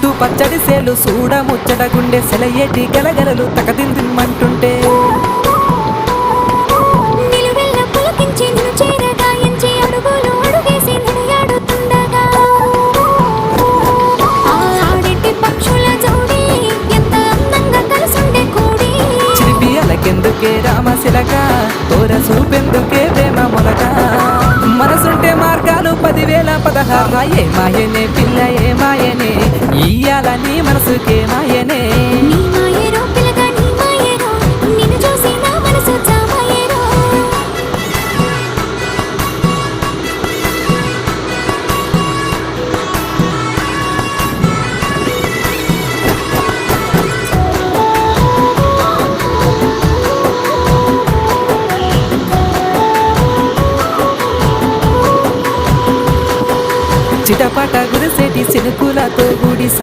ముద్దు పచ్చడి సేలు సూడ ముచ్చట గుండె సెలయేటి గలగలలు తకదిందిమ్మంటుంటే నిలువెల్ల పులకించి నిన్ను చేరగాయించి అడుగులు అడుగేసి నడియాడుతుండగా ఆడెట్టి పక్షుల జోడి ఎంత అందంగా కలిసుండే కూడి చిలిపి అలకెందుకే రామశిలక తోర చూపెందుకే ప్రేమ మొలక మనసుంటే మార్గాలు 10,016 ఏ మాయనే పిల్ల ఏ మాయనే ఇయ్యాల నీ మనసుకే మాయనే నీ మాయేరో పిల్లగా నీ మాయేరో నిన్ను చూసి నా మనసు జామాయేరో చిటపట గురిసేటి సినుకులతో గుడి